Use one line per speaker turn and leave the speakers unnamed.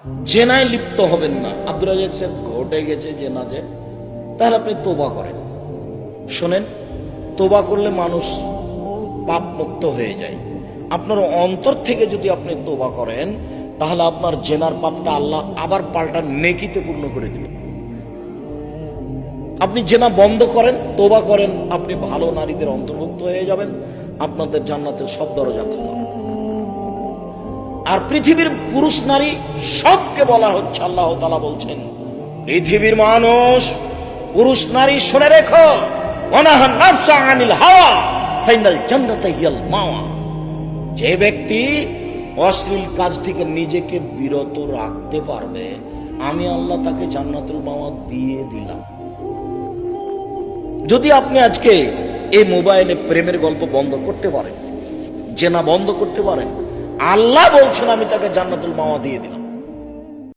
জেনায় লিপ্ত হবেন না। আব্দুল রাজ্জাক সাহেব ঘটে গেছে জেনা, যে তাহলে আপনি তোবা করেন। শোনেন, তোবা করলে মানুষ পাপ মুক্ত হয়ে যায়। আপনার অন্তর থেকে যদি আপনি তোবা করেন, তাহলে আপনার জেনার পাপটা আল্লাহ আবার পাল্টা নেকিতে পূর্ণ করে দিবেন। আপনি জেনা বন্ধ করেন, তোবা করেন, আপনি ভালো নারীদের অন্তর্ভুক্ত হয়ে যাবেন, আপনাদের জান্নাতের সব দরজা খোলা। আর পৃথিবীর পুরুষ নারী সবকে বলা হচ্ছে, আল্লাহ তাআলা বলছেন, পৃথিবীর মানুষ পুরুষ নারী শুনে রেখো, ওয়ানাহা নাফসা আনিল হাওয়া ফাইনাল জান্নাতা হিয়াল মাওয়া। যে ব্যক্তি অশ্লীল কাজ থেকে নিজেকে বিরত রাখতে পারবে, আমি আল্লাহ তাকে জান্নাতুল মাওয়া দিয়ে দিলাম। যদি আপনি আজকে এই মোবাইলে প্রেমের গল্প বন্ধ করতে পারেন, জেনা বন্ধ করতে পারেন, আল্লাহ বলছেন আমি তাকে জান্নাতুল মাওয়া দিয়ে দিলাম।